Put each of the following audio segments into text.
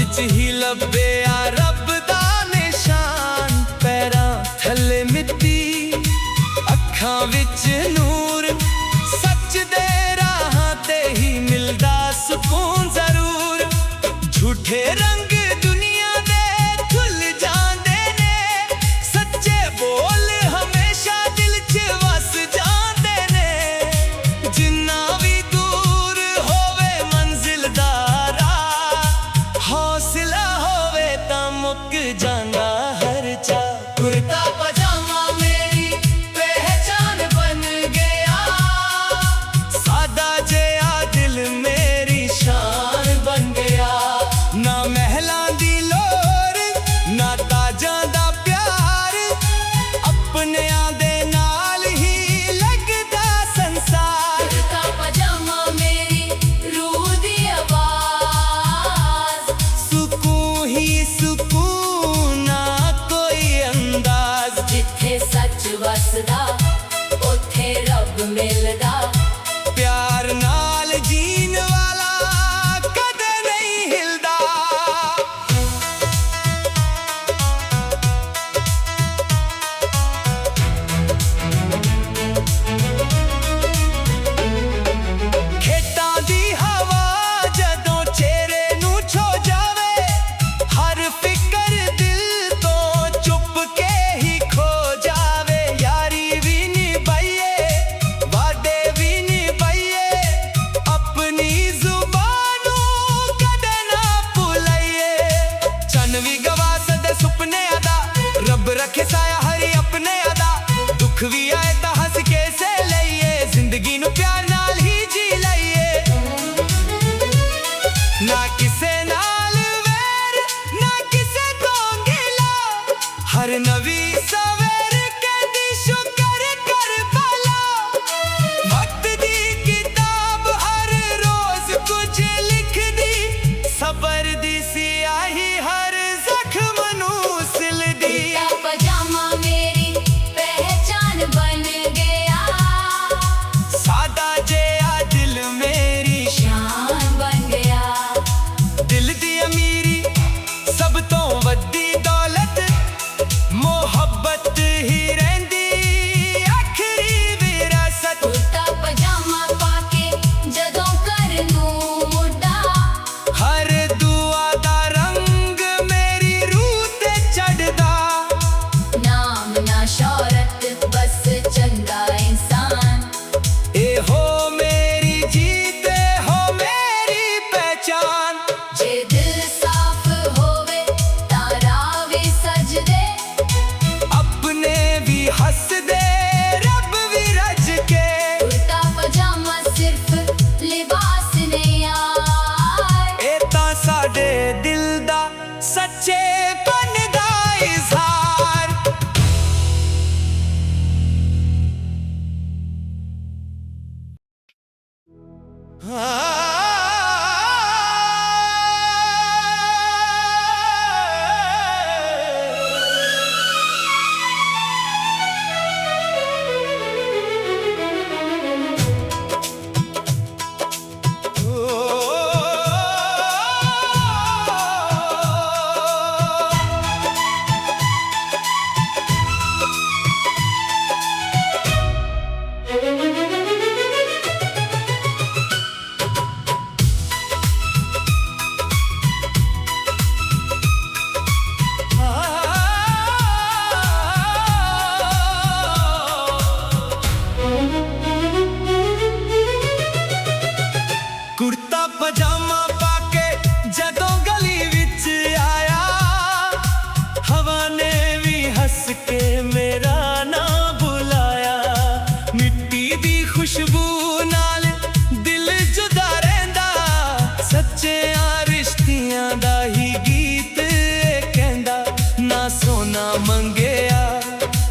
विच ही लभ्या रब दा निशान। पैरां थल्ले मिट्टी अखां विच नूर, सच दे राहां ते ही मिलदा सुकून जरूर। झूठे रंग दुनिया दे खुल जांदे ने, सच्चे बोल हमेशा दिल च वस जांदे ने। जिन्ना भी दूर होवे मंजिल दा राह, हौसला होवे तां मुक जांदा हर चाह। कुर्ता पजामा मेरी पहचान बन गया, सादा जिहा दिल मेरी शान बन गया। ना महलां दी लोर ना ताजां दा प्यार, अपनियां दे नाल ही लगदा संसार। कुर्ता पजामा मेरी रूह दी आवाज़, सुकून ही सुकून ना कोई अंदाज। जिथे सच वसदा उथे रब मिलदा। प्यार नाल जीन वाला कदे नहीं हिलदा। खेतां दी हवा जदों चेहरे नूं छो जावे, हर फिकर दिल तो चुप के ही खो जावे। यारी भी निभाइए वादे भी निभाइए, अपनी जुबानों कदे ना भुलाइए। चन भी गवा सदे सुपने अदा, रब रखे साया हरी अपने अदा। दुख भी आए तां हंस के से लइए, जिंदगी नूं प्यार नाल ही जी लइए। ना किसे नाल वैर ना किसे तो गिला, हर नवी सवेर कहदी शुक्र कर भला। वक्त दी किताब हर रोज कुछ लिखदी, सबर दी सियाही हर जख्म नूं सिलदी। कुर्ता पजामा मेरी पहचान बन गया, सादा जिहा दिल मेरी शान बन गया। दिल दी अमीरी सब तो वड्डी दौलत, मोहब्बत ही रहिंदी आखरी विरासत। कुर्ता पजामा पाके जदों घर नूं मुड़ा, हर दुआ दा रंग मेरी रूह ते चढ़दा। नाम ना शौहरत बस चंगा इंसान। ए हो मेरी जीत हो मेरी पहचान। जे दिल साफ होवे तां राह वी सजदे, अपने भी हंस दे रब भी रज के। कुर्ता पजामा सिर्फ लिबास नहीं यार, ए तां साडे दिल दा सच्चे पन दा इज़हार। कुर्ता पजामा पाके जदों गली विच आया, हवा ने भी हंस के मेरा नाम बुलाया। मिट्टी दी खुशबू नाल दिल जुदा रहिंदा, सच्चियां रिश्तियां दा ही गीत कहंदा। ना सोना मंगया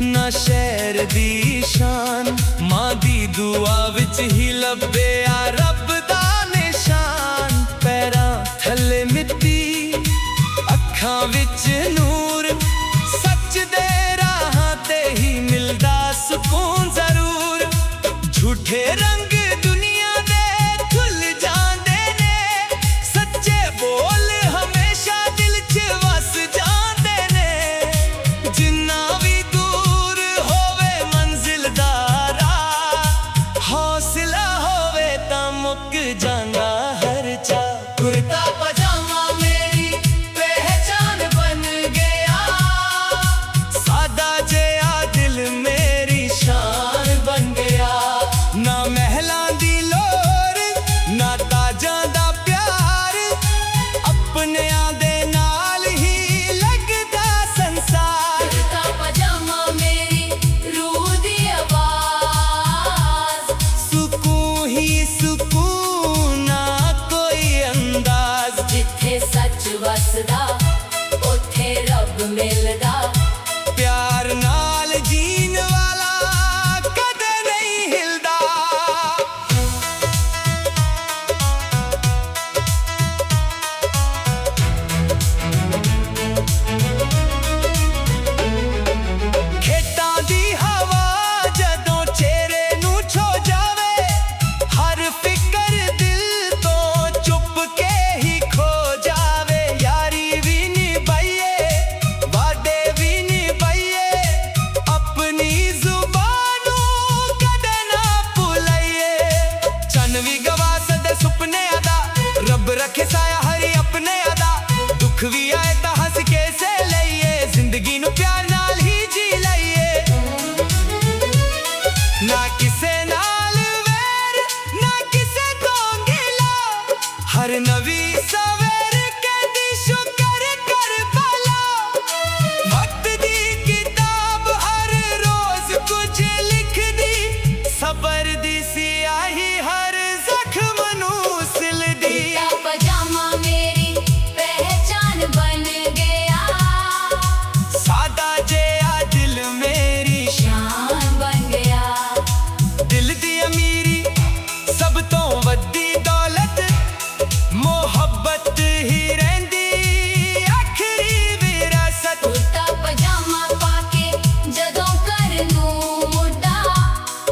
ना शहर दी शान, मां दी दुआ विच ही लभ्या रब दा निशान। पैरां थल्ले मिट्टी अखां विच नूर, सच दे राहां ते ही मिलदा सुकून जरूर। झूठे रंग दुनिया दे खुल जांदे ने, सच्चे बोल हमेशा ਜ਼ਿੰਦਗੀ ਨੂੰ ਪਿਆਰ ਨਾਲ ਹੀ ਜੀ ਲਈਏ ਨਾ ਕਿਸੇ ਨਾਲ ਵੈਰ ਨਾ ਕਿਸੇ ਤੋਂ ਗਿਲਾ ਹਰ ਨਵੀਂ ਸਵੇਰ ਕਹਿੰਦੀ ਸ਼ੁਕਰ ਕਰ ਭਲਾ ਵਕਤ ਦੀ ਕਿਤਾਬ ਹਰ ਰੋਜ਼ ਕੁਝ ਲਿਖਦੀ ਸਬਰ ਦੀ ਸਿਆਹੀ ਹਰ ਜ਼ਖਮ ਨੂੰ ਸਿਲਦੀ कुर्ता पजामा मेरी पहचान बन गया ਸਾਦਾ ਜਿਹਾ ਦਿਲ ਮੇਰੀ शान बन गया ਦਿਲ ਦੀ ਅਮੀਰੀ ਸਭ ਤੋਂ ਵੱਡੀ ਦੌਲਤ ਮੁਹੱਬਤ ਹੀ ਰਹਿੰਦੀ ਆਖਰੀ ਵਿਰਾਸਤ कुर्ता पजामा पाके जदों घर नूं मुड़दा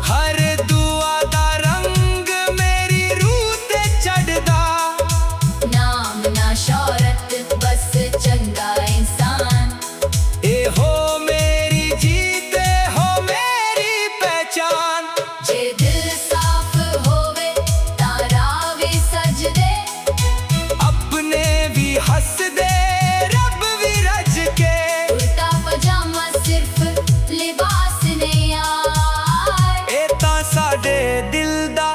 ਹਰ ਦੁਆ ਦਾ ਰੰਗ ਮੇਰੀ ਰੂਹ ਤੇ ਚੜਦਾ नाम ना शौहरत बस चंगा इंसान ਇਹੋ ਮੇਰੀ ਜੀਤ ਹੋ ਮੇਰੀ ਪਹਿਚਾਨ जे दिल साफ होवे तारा भी सजदे ਆਪਣੇ ਵੀ ਹੱਸਦੇ ਰੱਬ ਵੀ ਰੱਜ ਕੇ कुर्ता पजामा सिर्फ लिबास नहीं यार ਇਹ ਤਾਂ ਸਾਡੇ ਦਿਲ ਦਾ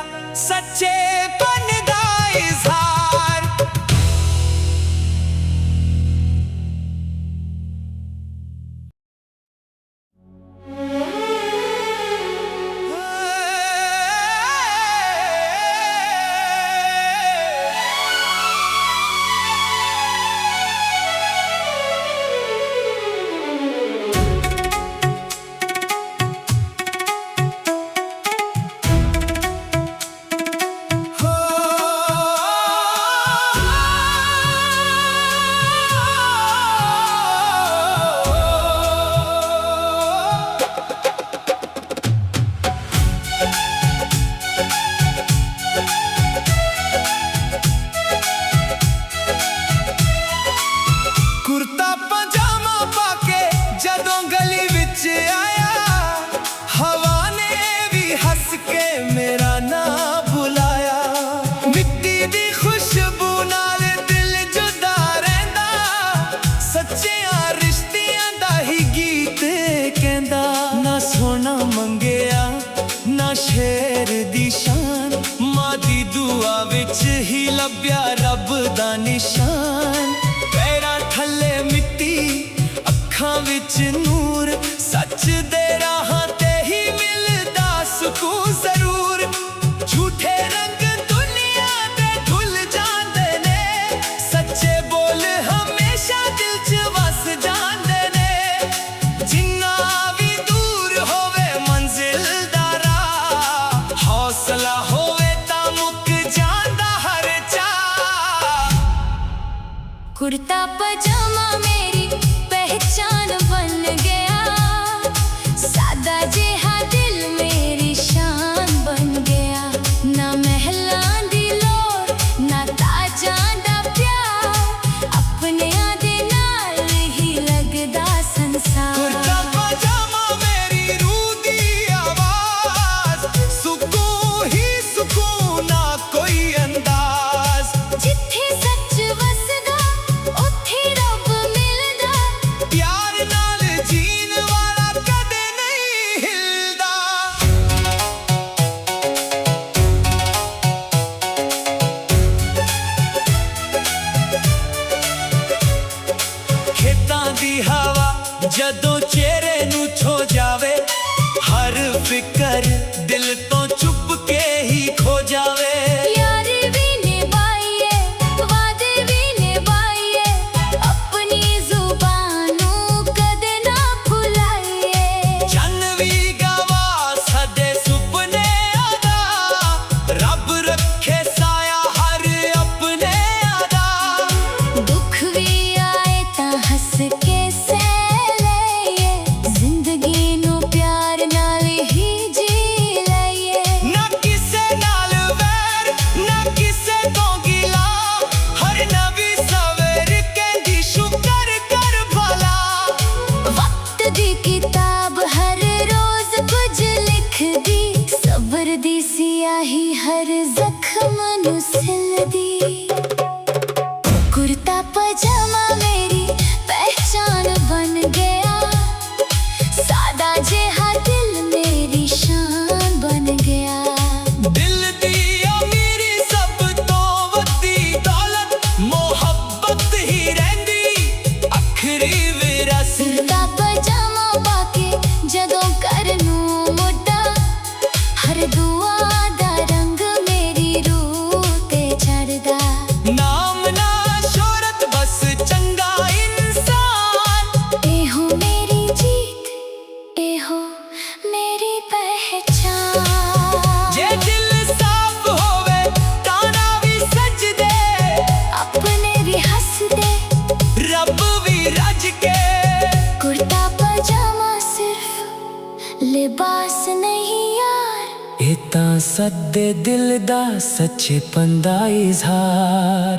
ਸੱਚੇ ਪਨ ਦਾ ਇਜ਼ਹਾਰ ਕੁਰਤਾ ਪਜਾਮਾ ਪਾ ਕੇ ਜਦੋਂ ਗਲੀ ਵਿੱਚ ਆਇਆ ਹਵਾ ਨੇ ਵੀ ਹੱਸ ਕੇ ਮੇਰਾ ਨਾਂ ਬੁਲਾਇਆ ਮਿੱਟੀ ਦੀ ਖੁਸ਼ਬੂ ਨਾਲ ਦਿਲ ਜੁਦਾ ਰਹਿੰਦਾ ਸੱਚਿਆਂ ਰਿਸ਼ਤਿਆਂ ਦਾ ਹੀ ਗੀਤ ਕਹਿੰਦਾ ਨਾ ਸੋਨਾ ਮੰਗਿਆ ਨਾ ਸ਼ੇਰ ਦੀ ਸ਼ਾਨ ਮਾਂ ਦੀ ਦੁਆ ਵਿੱਚ ਹੀ ਲੱਭਿਆ ਰੱਬ ਦਾ ਨਿਸ਼ਾਨ ਪੈਰਾਂ ਥੱਲੇ ਮਿੱਟੀ ਅੱਖਾਂ ਵਿੱਚ ਨੂਰ ਸੱਚ ਦੇ ਰਾਹਾਂ ਤੇ ਹੀ ਮਿਲਦਾ ਸਕੂਨ ਜ਼ਰੂਰ ਝੂਠੇ ਰੰਗ ਦੁਨੀਆ ਦੇ ਧੁੱਲ ਜਾਂਦੇ ਨੇ ਸੱਚੇ ਬੋਲ ਹਮੇਸ਼ਾ ਦਿਲ 'ਚ ਵਸ ਜਾਂਦੇ ਨੇ ਜਿੰਨਾ ਵੀ ਦੂਰ ਹੋਵੇ ਮੰਜ਼ਿਲ ਦਾ ਰਾਹ ਹੌਸਲਾ ਹੋਵੇ ਤਾਂ ਮੁੱਕ ਜਾਂਦਾ ਹਰ ਚਾਹ कुर्ता पजामा मेरी पहचान बन गया सादा जेहा दिल मेरी शान बन गया ना महलां दी लोड़ ना ताजां दा प्यार अपनियां दे नाल ही लगदा संसार ਕੁਰਤਾ ਪਜਾਮਾ ਮੇਰੀ ਰੂਹ ਦੀ ਆਵਾਜ਼ ਸਕੂਨ ਹੀ ਸਕੂਨ ਨਾ ਕੋਈ ਅੰਦਾਜ਼ जिथे सच वसदा उत्थे रब मिलदा ਪਿਆਰ ਨਾਲ ਜੀਣ ਵਾਲਾ ਕਦੇ ਨਹੀਂ ਹਿਲਦਾ ਖੇਤਾਂ ਦੀ ਹਵਾ ਜਦੋਂ ਚਿਹਰੇ ਨੂੰ ਛੋ ਜਾਵੇ ਹਰ ਫਿਕਰ ਦਿਲ ਤੋਂ ਚੁੱਪ ਕੇ ਹੀ ਖੋ ਜਾਵੇ यारी भी निभाइए वादे भी निभाइए अपनी जुबानों कदे ना भुलाइए ਚੰਨ ਵੀ ਗਵਾ ਸਾਡੇ ਸੁਪਨਿਆਂ ਦਾ ਰੱਬ ਰੱਖੇ ਸਾਇਆ ਹਰ ਆਪਣਿਆਂ ਦਾ दुख भी आए ता हंस के सह लइए जिंदगी ਵੱਖਰੀ ਵਿਰਾਸਤ। ਕੁੜਤਾ ਪਜਾਮਾ ਪਾ ਕੇ ਜਦੋਂ ਘਰ ਨੂੰ ਮੋਢਾ, ਹਰ ਦੁਆ ਦਾ ਰੰਗ ਮੇਰੀ ਰੂਹ ਤੇ ਚੜ੍ਹਦਾ। ਨਾਮ ਨਾ ਸ਼ੋਹਰਤ ਬਸ ਚੰਗਾ ਇਨਸਾਨ, ਇਹੋ ਮੇਰੀ ਜੀਤ, ਇਹੋ ਮੇਰੀ ਪਹਿਚਾਨ। ਜੇ ਦਿਲ ਸਾਫ਼ ਹੋਵੇ ਤਾਰਾ ਵੀ ਸਜਦੇ, ਆਪਣੇ ਵੀ ਹੱਸਦੇ, ਰੱਬ ਵੀ ਰੱਜ ਕੇ। ਕੁੜਤਾ ਪਜਾਮਾ ਸਿਰਫ ਲਿਬਾਸ ਨਹੀਂ ਯਾਰ, ਇਹ ਤਾਂ ਸੱਦੇ ਦਿਲ ਦਾ ਸੱਚੇਪਨ ਦਾ ਇਜ਼ਹਾਰ।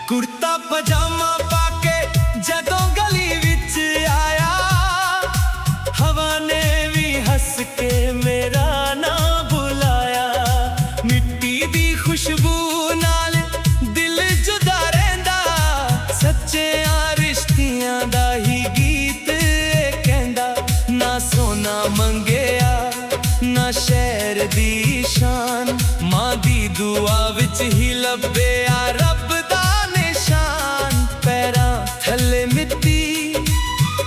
ਕੁੜਤਾ ਪਜਾਮਾ ਪਾ ਕੇ ਜਦੋਂ ਗਲੀ ਵਿੱਚ ਆਇਆ, ਹਵਾ ਨੇ ਵੀ ਹੱਸ ਕੇ ਮੇਰਾ ਨਾਂ ਬੁਲਾਇਆ। ਮਿੱਟੀ ਦੀ ਖੁਸ਼ਬੂ ਨਾਲ ਦਿਲ ਜੁਦਾ ਰਹਿੰਦਾ, ਸੱਚਿਆਂ ਰਿਸ਼ਤਿਆਂ ਦਾ ਹੀ ਗੀਤ ਇਹ ਕਹਿੰਦਾ। ਨਾ ਸੋਨਾ ਮੰਗਿਆ ਨਾ ਸ਼ਹਿਰ ਦੀ ਸ਼ਾਨ, ਮਾਂ ਦੀ ਦੁਆ ਵਿੱਚ ਹੀ ਲੱਭਿਆ ਰੱਬ ਦਾ ਨਿਸ਼ਾਨ। ਪੈਰਾਂ ਥੱਲੇ ਮਿੱਟੀ,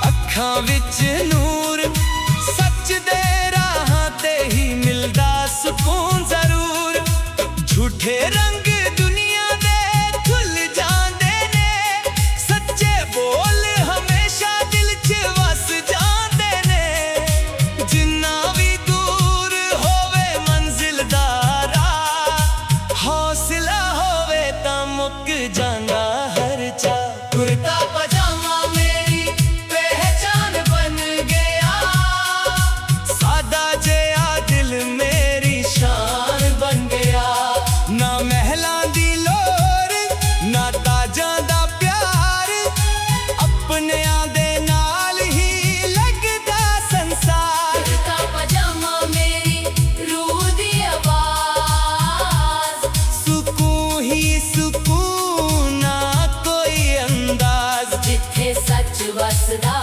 ਅੱਖਾਂ ਵਿੱਚ ਨੂਰ, ਸੱਚ ਦੇ ਰਾਹਾਂ ਤੇ ਹੀ ਮਿਲਦਾ ਸਕੂਨ ਜ਼ਰੂਰ। ਝੂਠੇ ਰੰਗ ਦੁਨੀਆ ਦੇ ਖੁੱਲ ਜਾਂਦੇ ਨੇ, ਸੱਚੇ ਬੋਲ ਹਮੇਸ਼ਾ ਦਿਲ 'ਚ ਵਸ ਜਾਂਦੇ ਨੇ। ਜਿੰਨਾ ਵੀ ਦੂਰ ਹੋਵੇ ਮੰਜ਼ਿਲ ਦਾ ਰਾਹ, ਹੌਸਲਾ ਹੋਵੇ ਤਾਂ ਮੁੱਕ ਜਾਂਦਾ ਹਰ ਚਾਹ। ਕੁੜਤਾ ਪਜਾਮਾ ਮੇਰੀ ਪਹਿਚਾਨ ਬਣ ਗਿਆ, ਸਾਦਾ ਜਿਹਾ ਦਿਲ ਮੇਰੀ ਸ਼ਾਨ ਬਣ ਗਿਆ। ਨਾ ਮਹਿਲਾਂ ਦੀ ਲੋੜ ਨਾ ਤਾਜਾਂ ਦਾ ਪਿਆਰ, ਆਪਣਿਆਂ ਦੇ ਨਾਲ ਹੀ ਲੱਗਦਾ ਸੰਸਾਰ। ਕੁੜਤਾ ਪਜਾਮਾ ਮੇਰੀ ਰੂਹ ਦੀ ਆਵਾਜ਼, ਸਕੂਨ ਹੀ ਸਕੂਨ, ਨਾ ਕੋਈ ਅੰਦਾਜ਼। ਜਿੱਥੇ ਸੱਚ ਵਸਦਾ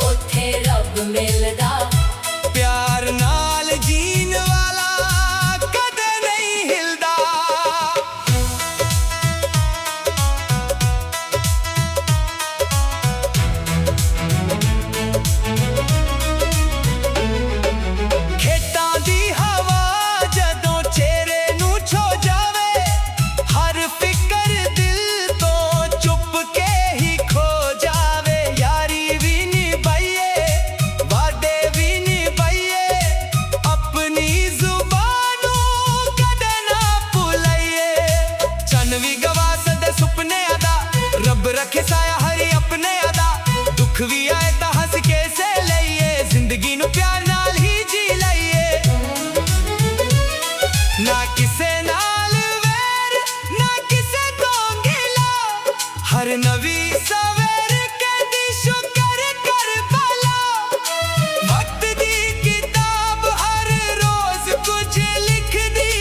ਉੱਥੇ ਰੱਬ ਮਿਲਦਾ। ਪਿਆਰ ਨਾਲ ਜੀਣ ਵਾਲਾ ਕਦੇ ਨਹੀਂ ਹਿਲਦਾ। ਖੇਤਾਂ ਦੀ ਹਵਾ ਜਦੋਂ ਚਿਹਰੇ ਨੂੰ ਛੋ ਜਾਵੇ, ਹਰ ਫਿਕਰ ਦਿਲ ਤੋਂ ਚੁੱਪ ਕੇ ਹੀ ਖੋ ਜਾਵੇ। ਯਾਰੀ ਵੀ ਨਿਭਾਈਏ, ਵਾਅਦੇ ਵੀ ਨਿਭਾਈਏ, ਆਪਣੀ ਜ਼ੁਬਾਨ ਨੂੰ ਕਦੇ ਨਾ ਭੁਲਾਈਏ। ਚੰਨ ਵੀ ਗਵਾ ਸਦੇ ਸੁਪਨਿਆਂ ਦਾ, ਰੱਬ ਰੱਖੇ ਸਾਇਆ ਹਰੀ ਆਪਣਿਆਂ ਦਾ। ਦੁੱਖ ਵੀ ਆਏ ਤਾਂ ਹੱਸ ਕੇ ਸਹਿ ਲਈਏ, ਜ਼ਿੰਦਗੀ ਨੂੰ ਪਿਆਰ ਨਾਲ ਹੀ ਜੀ ਲਈਏ। ਨਾ ਕਿਸੇ ਨਾਲ ਵੈਰ ਨਾ ਕਿਸੇ ਤੋਂ ਗਿਲਾ, ਹਰ ਨਵੀਂ ਸਵੇਰ ਕਹਿੰਦੀ ਸ਼ੁਕਰ ਕਰ ਭਲਾ। ਵਕਤ ਦੀ ਕਿਤਾਬ ਹਰ ਰੋਜ਼ ਕੁਝ ਲਿਖਦੀ,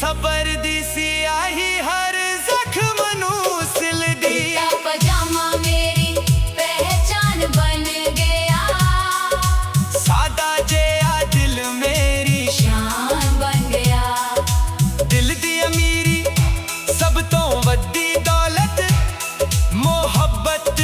ਸਬਰ ਦੀ ਸਿਆਹੀ ਹਰ ਜ਼ਖਮ ਨੂੰ ਸਿਲਦੀ। ਕੁੜਤਾ ਪਜਾਮਾ ਮੇਰੀ ਪਹਿਚਾਨ ਬਣ ਗਿਆ, ਸਾਦਾ ਜਿਹਾ ਦਿਲ ਮੇਰੀ ਸ਼ਾਨ ਬਣ ਗਿਆ। ਦਿਲ ਦੀ ਅਮੀਰੀ ਸਭ ਤੋਂ ਵੱਡੀ ਦੌਲਤ, ਮੁਹੱਬਤ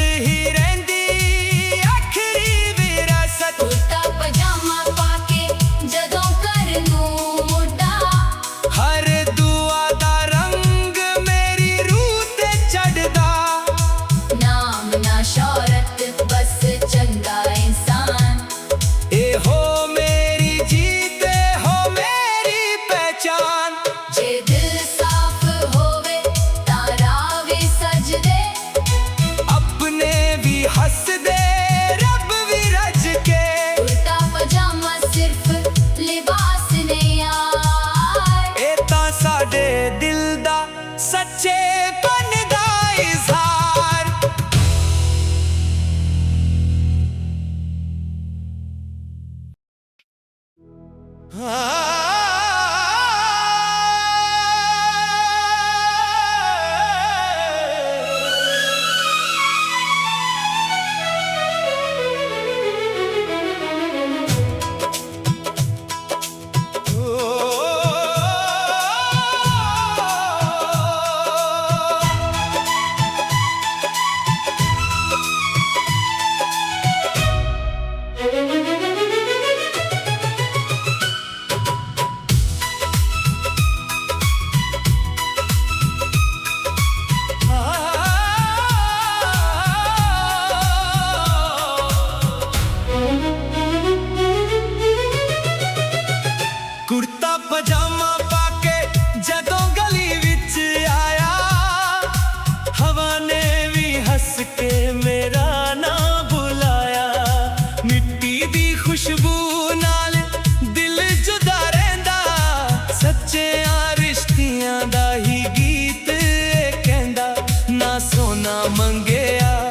ਸੱਚਿਆਂ ਰਿਸ਼ਤਿਆਂ ਦਾ ਹੀ ਗੀਤ ਇਹ ਕਹਿੰਦਾ, ਨਾ ਸੋਨਾ ਮੰਗਿਆ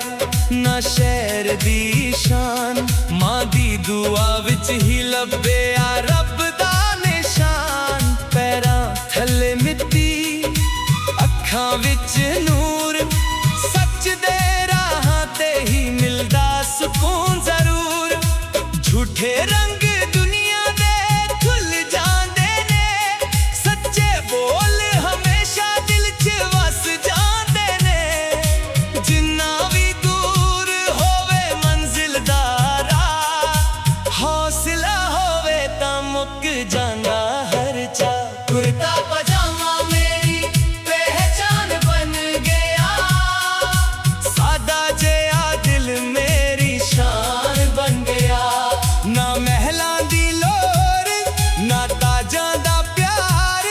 ਨਾ ਸ਼ਹਿਰ ਦੀ ਸ਼ਾਨ, ਮਾਂ ਦੀ ਦੁਆ ਵਿੱਚ ਹੀ ਲੱਭਿਆ ਰੱਬ ਦਾ ਨਿਸ਼ਾਨ। ਪੈਰਾਂ ਥੱਲੇ ਮਿੱਟੀ, ਅੱਖਾਂ ਵਿੱਚ ਨੂਰ, ਸੱਚ ਦੇ ਰਾਹਾਂ ਤੇ ਹੀ ਮਿਲਦਾ ਸਕੂਨ ਜ਼ਰੂਰ। ਝੂਠੇ ਰੰਗ ਦੁਨੀਆ ਦੇ ਖੁੱਲ ਜਾਂਦੇ ਨੇ, ਸੱਚੇ ਬੋਲ ਹਮੇਸ਼ਾ ਦਿਲ 'ਚ ਵਸ ਜਾਂਦੇ ਨੇ। ਜਿੰਨਾ ਵੀ ਦੂਰ ਹੋਵੇ ਮੰਜ਼ਿਲ ਦਾ ਰਾਹ, ਹੌਸਲਾ ਹੋਵੇ ਤਾਂ ਮੁੱਕ ਜਾਂਦਾ ਹਰ ਚਾਹ। ਕੁਰਤਾ ਪਜਾਮਾ ਮੇਰੀ ਪਹਿਚਾਨ ਬਣ ਗਿਆ, ਸਾਦਾ ਜਿਹਾ ਦਿਲ ਮੇਰੀ ਸ਼ਾਨ ਬਣ ਗਿਆ। ਨਾ ਮਹਿਲਾਂ ਦੀ ਲੋੜ ਨਾ ਤਾਜਾਂ ਦਾ ਪਿਆਰ,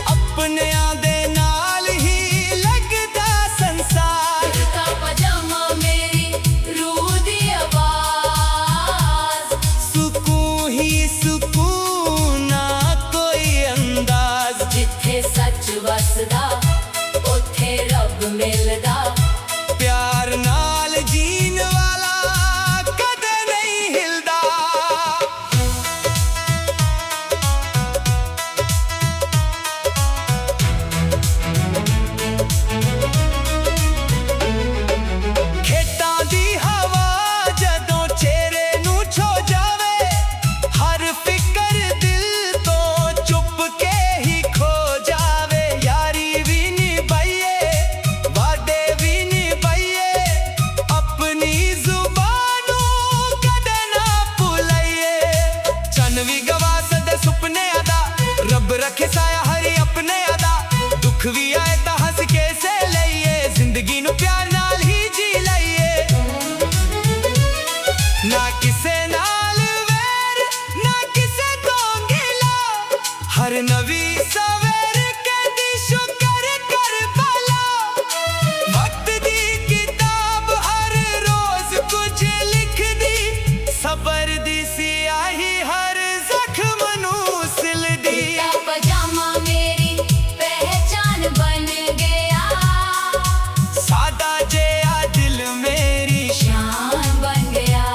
ਆਪਣਿਆਂ ਦੇ ਨਾਲ ਹੀ ਲੱਗਦਾ ਸੰਸਾਰ। ਕੁਰਤਾ ਪਜਾਮਾ ਮੇਰੀ ਰੂਹ ਦੀ ਆਵਾਜ਼, ਸਕੂਨ ਹੀ ਸਕੂਨ, ਨਾ ਕੋਈ ਅੰਦਾਜ਼। ਜਿੱਥੇ ਸੱਚ ਵਸਦਾ ਉੱਥੇ ਰੱਬ ਮਿਲਦਾ। ਪਿਆਰ ਨਾਲ ਜੀਣ ਵਾਲਾ ਕਦੇ ਨਹੀਂ ਹਿਲਦਾ। ਖੇਤਾਂ ਦੀ ਹਵਾ ਜਦੋਂ ਚਿਹਰੇ ਨੂੰ ਛੋ ਜਾਵੇ, ਹਰ ਫਿਕਰ ਦਿਲ ਤੋਂ ਚੁੱਪ ਕੇ ਹੀ ਖੋ ਜਾਵੇ। ਯਾਰੀ ਵੀ ਨਿਭਾਈਏ, ਵਾਅਦੇ ਵੀ ਨਿਭਾਈਏ, ਆਪਣੀ ਜ਼ੁਬਾਨ ਨੂੰ ਕਦੇ ਨਾ ਭੁਲਾਈਏ। ਚੰਨ ਵੀ ਗਵਾ ਸਕਦੇ ਸੁਪਨਿਆਂ ਦਾ, ਰੱਬ ਰੱਖੇ ਸਾਇਆ ਹਰੀ ਆਪਣਿਆਂ ਦਾ। ਦੁੱਖ ਵੀ ਆਏ ਤਾਂ ਹੱਸ ਕੇ ਸਹਿ ਲਈਏ, ਜ਼ਿੰਦਗੀ ਨੂੰ ਪਿਆਰ ਨਾਲ ਹੀ ਜੀ ਲਈਏ। ਨਾ ਕਿਸੇ ਨਾਲ ਵੈਰ ਨਾ ਕਿਸੇ ਤੋਂ ਗਿਲਾ, ਹਰ ਨਵੀਂ ਸਵੇਰ ਕਹਿੰਦੀ ਸ਼ੁਕਰ ਕਰ ਭਲਾ। ਵਕਤ ਦੀ ਕਿਤਾਬ ਹਰ ਰੋਜ਼ ਕੁਝ ਲਿਖਦੀ, ਸਬਰ ਦੀ ਸਿਆਹੀ ਹਰ ਜ਼ਖਮ ਨੂੰ ਸਿਲਦੀ। ਕੁਰਤਾ ਪਜਾਮਾ ਮੇਰੀ ਪਹਿਚਾਨ ਬਣ ਗਿਆ, ਸਾਦਾ ਜਿਹਾ ਦਿਲ ਮੇਰੀ ਸ਼ਾਨ ਬਣ ਗਿਆ।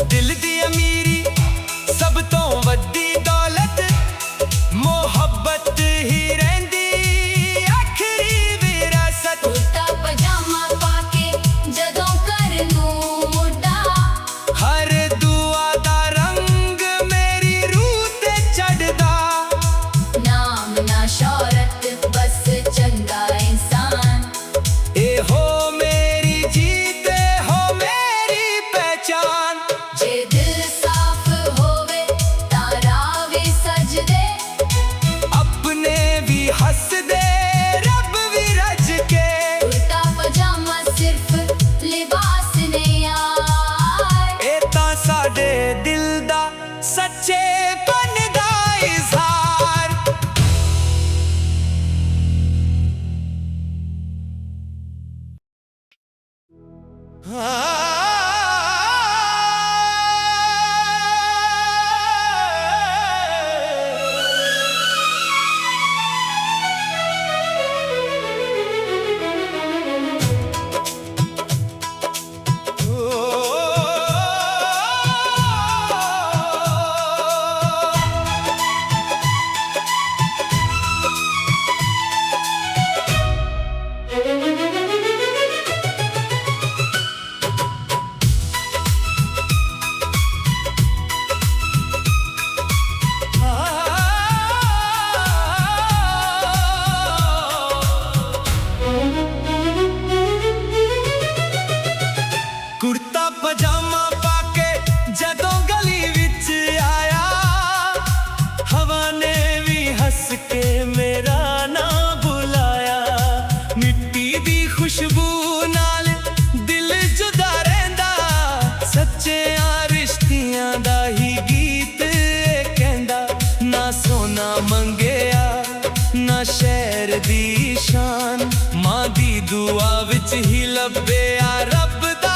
ਦਿਲ ਦੀ ਅਮੀਰੀ ਸਭ ਤੋਂ ਵੱਡੀ ਦੌਲਤ, ਮੁਹੱਬਤ ਹੀ ਰਹਿੰਦੀ ਆਖਰੀ ਵਿਰਾਸਤ। ਕੁਰਤਾ ਪਜਾਮਾ ਪਾ ਕੇ ਜਦੋਂ ਘਰ ਨੂੰ ਮੁੜਦਾ, ਹਰ ਦੁਆ ਦਾ ਰੰਗ ਮੇਰੀ ਰੂਹ ਤੇ ਚੜ੍ਹਦਾ। ਨਾਮ ਨਾ ਸ਼ੌਹਰਤ ਬਸ ਚੰਗਾ ਇਨਸਾਨ। ਇਹੋ ਮੇਰੀ ਜੀਤ, ਹੋ ਮੇਰੀ ਪਹਿਚਾਨ। ਜੇ ਦਿਲ ਸਾਫ਼ ਹੋਵੇ ਤਾਂ ਰਾਹ ਵੀ ਸਜਦੇ, ਆਪਣੇ ਵੀ ਹੱਸਦੇ ਰੱਬ ਵੀ ਰੱਜ ਕੇ। ਕੁਰਤਾ ਪਜਾਮਾ ਸਿਰਫ ਲਿਬਾਸ ਨਹੀਂ ਯਾਰ, ਇਹ ਤਾਂ ਸਾਡੇ ਦਿਲ ਦਾ ਸੱਚੇ ਪਨ ਦਾ ਇਜ਼ਹਾਰ। ਕੁਰਤਾ ਪਜਾਮਾ ਪਾ ਕੇ ਜਦੋਂ ਗਲੀ ਵਿੱਚ ਆਇਆ, ਹਵਾ ਨੇ ਵੀ ਹੱਸ ਕੇ ਮੇਰਾ ਨਾਂ ਬੁਲਾਇਆ। ਮਿੱਟੀ ਦੀ ਖੁਸ਼ਬੂ ਨਾਲ ਦਿਲ ਜੁਦਾ ਰਹਿੰਦਾ, ਸੱਚਿਆਂ ਰਿਸ਼ਤਿਆਂ ਦਾ ਹੀ ਗੀਤ ਇਹ ਕਹਿੰਦਾ, ਨਾ ਸੋਨਾ ਮੰਗਿਆ ਨਾ ਸ਼ਹਿਰ ਦੀ ਸ਼ਾਨ, ਮਾਂ ਦੀ ਦੁਆ ਵਿੱਚ ਹੀ ਲੱਭਿਆ ਰੱਬ ਦਾ